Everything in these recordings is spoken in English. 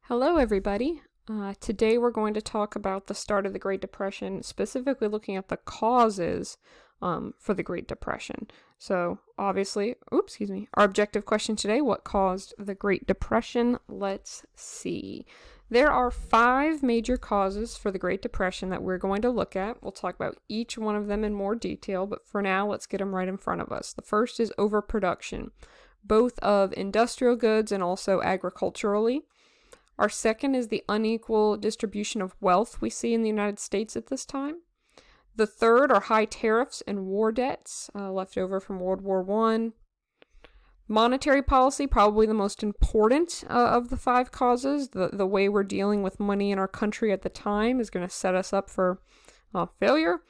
Hello, everybody. Today we're going to talk about the start of the Great Depression, specifically looking at the causes for the Great Depression. So, obviously, our objective question today, what caused the Great Depression? Let's see. There are 5 major causes for the Great Depression that we're going to look at. We'll talk about each one of them in more detail, but for now, let's get them right in front of us. The first is overproduction, both of industrial goods and also agriculturally. Our second is the unequal distribution of wealth we see in the United States at this time. The third are high tariffs and war debts left over from World War I. Monetary policy, probably the most important of the 5 causes. The way we're dealing with money in our country at the time is going to set us up for failure.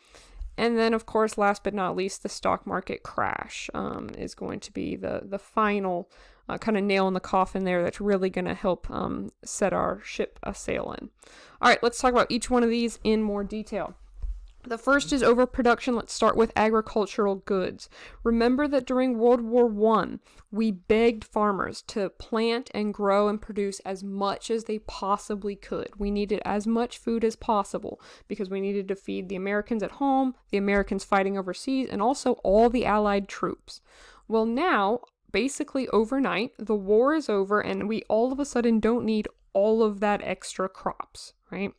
And then, of course, last but not least, the stock market crash is going to be the final kind of nail in the coffin there that's really going to help set our ship a-sailing. All right, let's talk about each one of these in more detail. The first is overproduction. Let's start with agricultural goods. Remember that during World War I, we begged farmers to plant and grow and produce as much as they possibly could. We needed as much food as possible because we needed to feed the Americans at home, the Americans fighting overseas, and also all the Allied troops. Well, now, basically overnight, the war is over and we all of a sudden don't need all of that extra crops, right?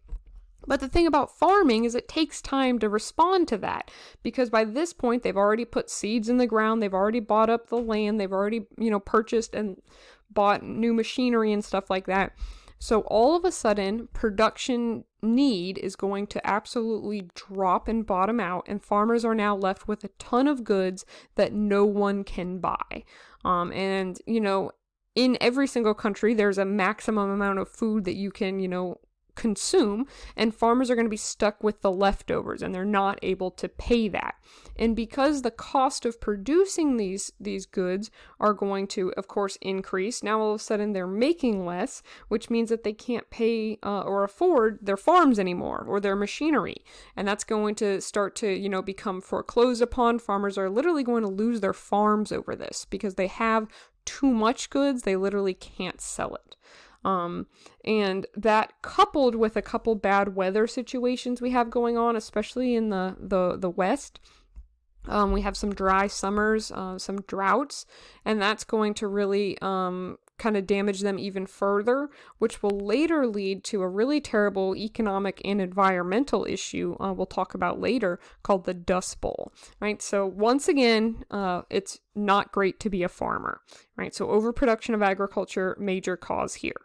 But the thing about farming is it takes time to respond to that because by this point they've already put seeds in the ground, they've already bought up the land, they've already, purchased and bought new machinery and stuff like that. So all of a sudden production need is going to absolutely drop and bottom out, and farmers are now left with a ton of goods that no one can buy. In every single country there's a maximum amount of food that you can, consume, and farmers are going to be stuck with the leftovers and they're not able to pay that. And because the cost of producing these goods are going to, of course, increase, now all of a sudden they're making less, which means that they can't pay or afford their farms anymore or their machinery. And that's going to start to, become foreclosed upon. Farmers are literally going to lose their farms over this because they have too much goods, they literally can't sell it. And that coupled with a couple bad weather situations we have going on, especially in the West, we have some dry summers, some droughts, and that's going to really kind of damage them even further, which will later lead to a really terrible economic and environmental issue we'll talk about later called the Dust Bowl, right? So once again, it's not great to be a farmer, right? So overproduction of agriculture, major cause here.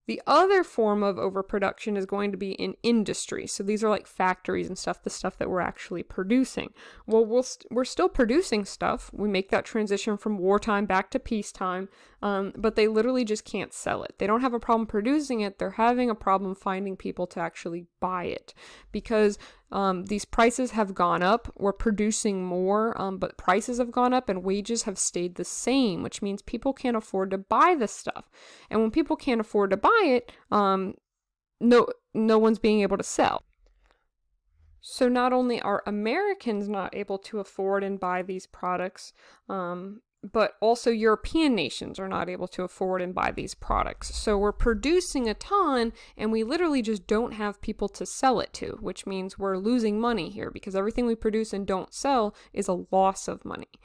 The other form of overproduction is going to be in industry. So these are like factories and stuff, the stuff that we're actually producing. Well, we're still producing stuff. We make that transition from wartime back to peacetime, but they literally just can't sell it. They don't have a problem producing it. They're having a problem finding people to actually buy it because these prices have gone up. We're producing more, but prices have gone up and wages have stayed the same, which means people can't afford to buy this stuff. And when people can't afford to buy it, no one's being able to sell. So not only are Americans not able to afford and buy these products, but also European nations are not able to afford and buy these products. So we're producing a ton and we literally just don't have people to sell it to, which means we're losing money here because everything we produce and don't sell is a loss of money.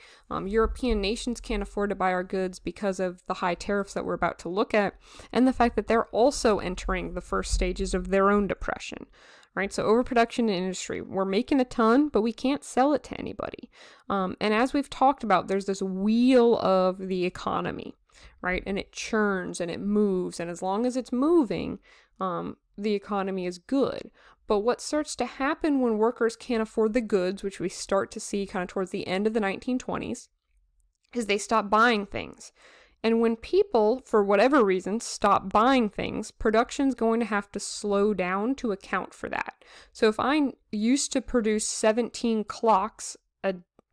European nations can't afford to buy our goods because of the high tariffs that we're about to look at and the fact that they're also entering the first stages of their own depression. Right, so overproduction in industry. We're making a ton, but we can't sell it to anybody. And as we've talked about, there's this wheel of the economy, right? And it churns and it moves. And as long as it's moving, the economy is good. But what starts to happen when workers can't afford the goods, which we start to see kind of towards the end of the 1920s, is they stop buying things. And when people, for whatever reason, stop buying things, production's going to have to slow down to account for that. So if I used to produce 17 clocks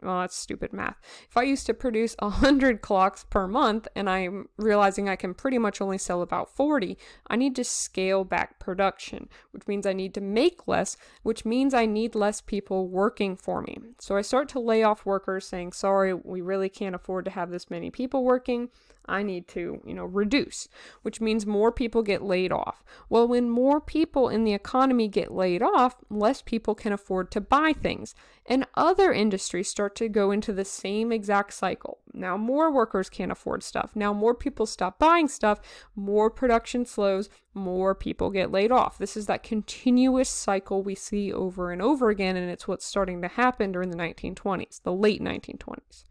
well, that's stupid math. If I used to produce 100 clocks per month and I'm realizing I can pretty much only sell about 40, I need to scale back production, which means I need to make less, which means I need less people working for me. So I start to lay off workers saying, sorry, we really can't afford to have this many people working. I need to, reduce, which means more people get laid off. Well, when more people in the economy get laid off, less people can afford to buy things. And other industries start to go into the same exact cycle. Now more workers can't afford stuff. Now more people stop buying stuff, more production slows, more people get laid off. This is that continuous cycle we see over and over again, and it's what's starting to happen during the 1920s, the late 1920s.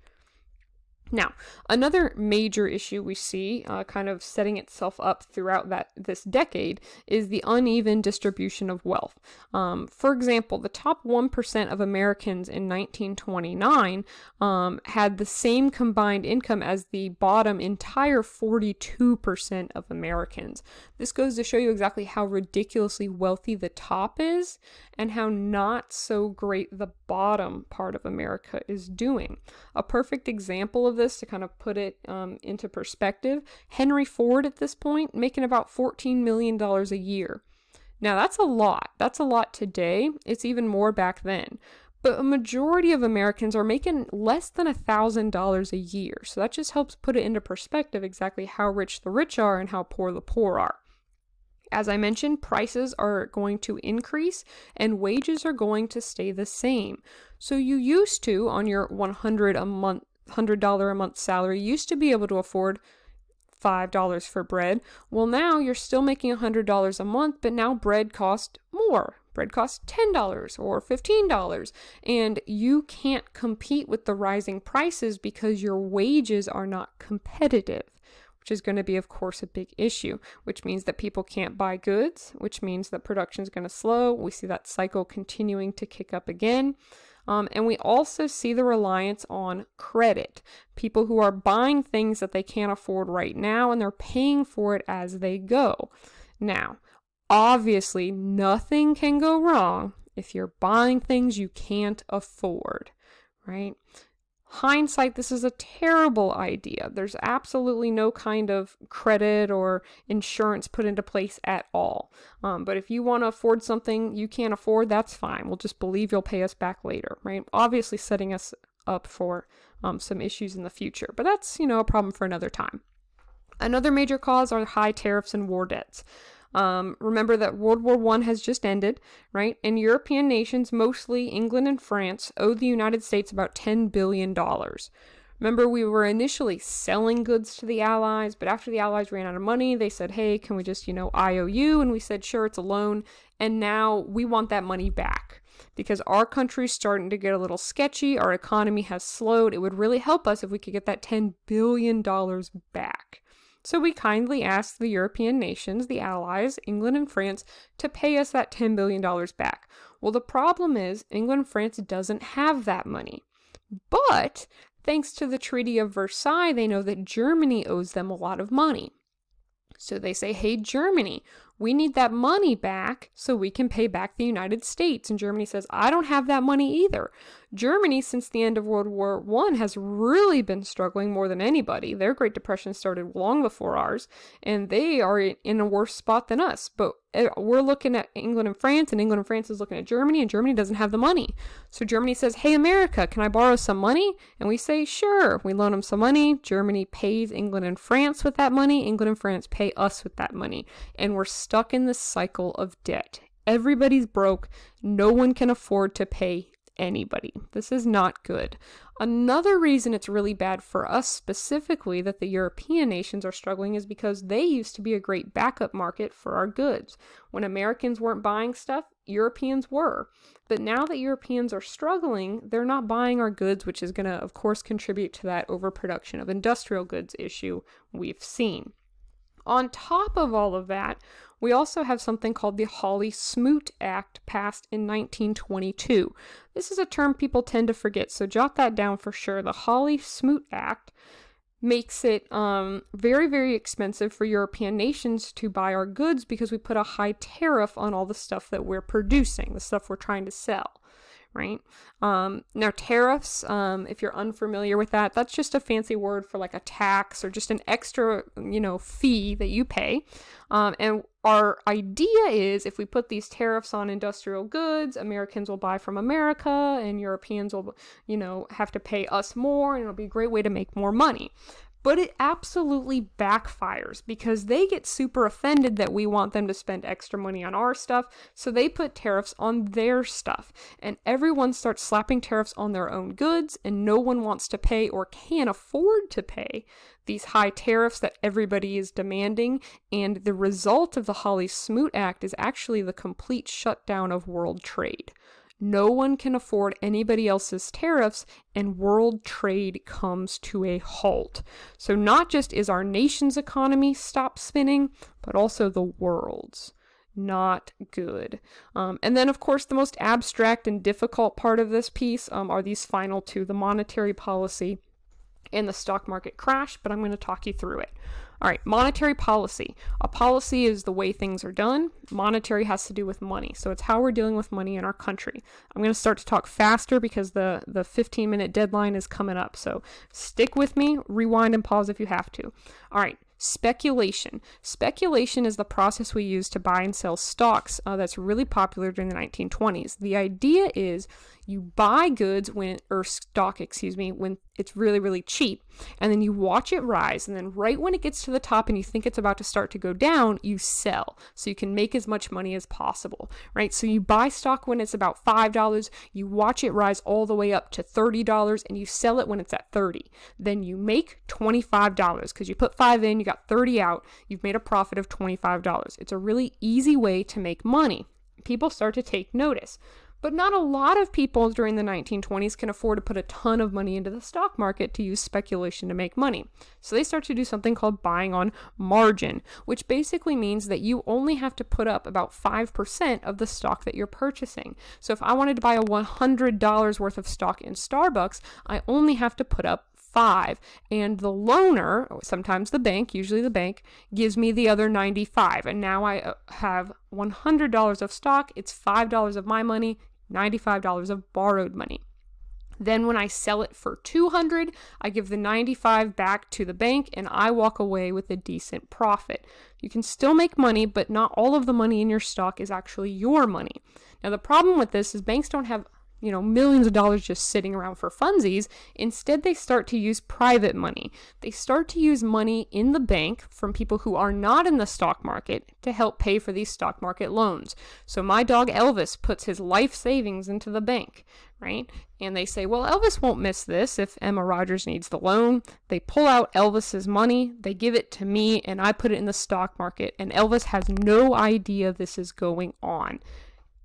Now, another major issue we see kind of setting itself up throughout this decade is the uneven distribution of wealth. For example, the top 1% of Americans in 1929 had the same combined income as the bottom entire 42% of Americans. This goes to show you exactly how ridiculously wealthy the top is and how not so great the bottom part of America is doing. A perfect example of this, to kind of put it into perspective, Henry Ford at this point making about $14 million a year. Now that's a lot. That's a lot today. It's even more back then. But a majority of Americans are making less than $1,000 a year. So that just helps put it into perspective exactly how rich the rich are and how poor the poor are. As I mentioned, prices are going to increase and wages are going to stay the same. So you used to, on your $100 a month salary, used to be able to afford $5 for bread. Well, now you're still making $100 a month, but now bread costs more. Bread costs $10 or $15, and you can't compete with the rising prices because your wages are not competitive, which is going to be, of course, a big issue, which means that people can't buy goods, which means that production is going to slow. We see that cycle continuing to kick up again. And we also see the reliance on credit. People who are buying things that they can't afford right now, and they're paying for it as they go. Now, obviously, nothing can go wrong if you're buying things you can't afford, right? Hindsight, this is a terrible idea. There's absolutely no kind of credit or insurance put into place at all. But if you want to afford something you can't afford, that's fine. We'll just believe you'll pay us back later, right? Obviously setting us up for some issues in the future. But that's, a problem for another time. Another major cause are high tariffs and war debts. Remember that World War I has just ended, right? And European nations, mostly England and France, owed the United States about $10 billion. Remember, we were initially selling goods to the Allies, but after the Allies ran out of money, they said, hey, can we just, IOU? And we said, sure, it's a loan. And now we want that money back because our country's starting to get a little sketchy. Our economy has slowed. It would really help us if we could get that $10 billion back. So we kindly asked the European nations, the Allies, England and France, to pay us that $10 billion back. Well, the problem is England and France doesn't have that money. But thanks to the Treaty of Versailles, they know that Germany owes them a lot of money. So they say, hey, Germany, we need that money back so we can pay back the United States. And Germany says, I don't have that money either. Germany, since the end of World War I, has really been struggling more than anybody. Their Great Depression started long before ours, and they are in a worse spot than us. But we're looking at England and France is looking at Germany, and Germany doesn't have the money. So Germany says, hey, America, can I borrow some money? And we say, sure. We loan them some money. Germany pays England and France with that money. England and France pay us with that money. And we're stuck in this cycle of debt. Everybody's broke. No one can afford to pay anybody. This is not good. Another reason it's really bad for us specifically that the European nations are struggling is because they used to be a great backup market for our goods. When Americans weren't buying stuff, Europeans were. But now that Europeans are struggling, they're not buying our goods, which is going to, of course, contribute to that overproduction of industrial goods issue we've seen. On top of all of that, we also have something called the Hawley-Smoot Act passed in 1922. This is a term people tend to forget, so jot that down for sure. The Hawley-Smoot Act makes it very, very expensive for European nations to buy our goods because we put a high tariff on all the stuff that we're producing, the stuff we're trying to sell. Right? Now tariffs, if you're unfamiliar with that, that's just a fancy word for like a tax or just an extra, fee that you pay. And our idea is if we put these tariffs on industrial goods, Americans will buy from America and Europeans will, have to pay us more, and it'll be a great way to make more money. But it absolutely backfires because they get super offended that we want them to spend extra money on our stuff, so they put tariffs on their stuff. And everyone starts slapping tariffs on their own goods, and no one wants to pay or can afford to pay these high tariffs that everybody is demanding. And the result of the Hawley-Smoot Act is actually the complete shutdown of world trade. No one can afford anybody else's tariffs, and world trade comes to a halt. So not just is our nation's economy stop spinning, but also the world's. Not good. And then, of course, the most abstract and difficult part of this piece are these final two, the monetary policy and the stock market crash, but I'm going to talk you through it. All right, monetary policy. A policy is the way things are done. Monetary has to do with money. So it's how we're dealing with money in our country. I'm going to start to talk faster because the 15-minute deadline is coming up. So stick with me, rewind and pause if you have to. All right. Speculation. Speculation is the process we use to buy and sell stocks that's really popular during the 1920s. The idea is you buy goods when it's really, really cheap, and then you watch it rise, and then right when it gets to the top and you think it's about to start to go down, you sell so you can make as much money as possible, right? So you buy stock when it's about $5, you watch it rise all the way up to $30, and you sell it when it's at $30. Then you make $25 because you put 5 in, you got 30 out, you've made a profit of $25. It's a really easy way to make money. People start to take notice. But not a lot of people during the 1920s can afford to put a ton of money into the stock market to use speculation to make money. So they start to do something called buying on margin, which basically means that you only have to put up about 5% of the stock that you're purchasing. So if I wanted to buy a $100 worth of stock in Starbucks, I only have to put up 5, and the loaner, or sometimes the bank, usually the bank, gives me the other 95, and now I have $100 of stock. It's $5 of my money, $95 of borrowed money. Then when I sell it for $200, I give the 95 back to the bank, and I walk away with a decent profit. You can still make money, but not all of the money in your stock is actually your money. Now the problem with this is banks don't have millions of dollars just sitting around for funsies. Instead, they start to use private money. They start to use money in the bank from people who are not in the stock market to help pay for these stock market loans. So my dog Elvis puts his life savings into the bank, right? And they say, well, Elvis won't miss this if Emma Rogers needs the loan. They pull out Elvis's money, they give it to me, and I put it in the stock market, and Elvis has no idea this is going on.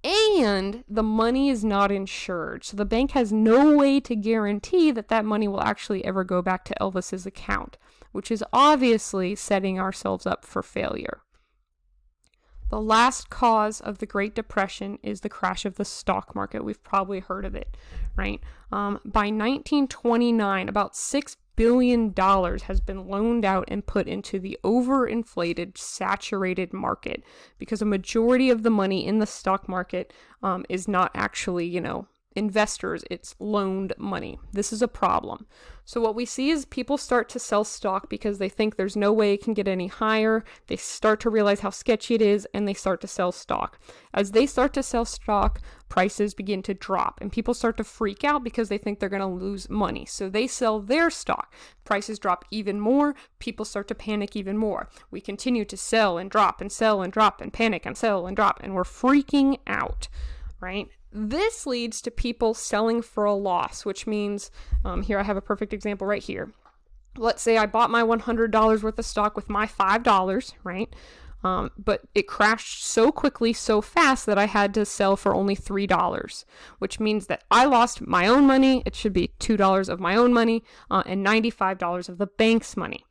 And the money is not insured. So the bank has no way to guarantee that that money will actually ever go back to Elvis's account, which is obviously setting ourselves up for failure. The last cause of the Great Depression is the crash of the stock market. We've probably heard of it, right? By 1929, about $6 billion has been loaned out and put into the overinflated, saturated market because a majority of the money in the stock market is not actually, investors, it's loaned money. This is a problem. So what we see is people start to sell stock because they think there's no way it can get any higher. They start to realize how sketchy it is, and they start to sell stock. As they start to sell stock, prices begin to drop, and people start to freak out because they think they're going to lose money. So they sell their stock. Prices drop even more. People start to panic even more. We continue to sell and drop and sell and drop and panic and sell and drop, and we're freaking out, right? This leads to people selling for a loss, which means, here I have a perfect example right here. Let's say I bought my $100 worth of stock with my $5, right? But it crashed so quickly, so fast that I had to sell for only $3, which means that I lost my own money. It should be $2 of my own money and $95 of the bank's money.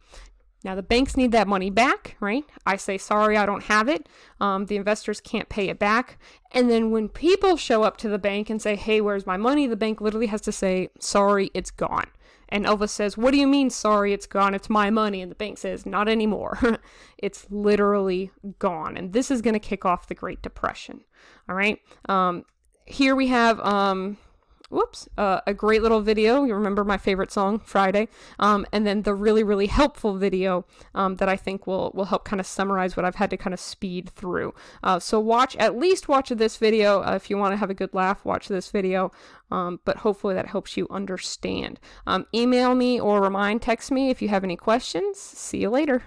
Now, the banks need that money back, right? I say, sorry, I don't have it. The investors can't pay it back. And then when people show up to the bank and say, hey, where's my money? The bank literally has to say, sorry, it's gone. And Elvis says, what do you mean, sorry, it's gone? It's my money. And the bank says, not anymore. It's literally gone. And this is going to kick off the Great Depression. All right. Here we have a great little video. You remember my favorite song, Friday. And then the really, really helpful video that I think will help kind of summarize what I've had to kind of speed through. So at least watch this video. If you want to have a good laugh, watch this video. But hopefully that helps you understand. Email me or text me if you have any questions. See you later.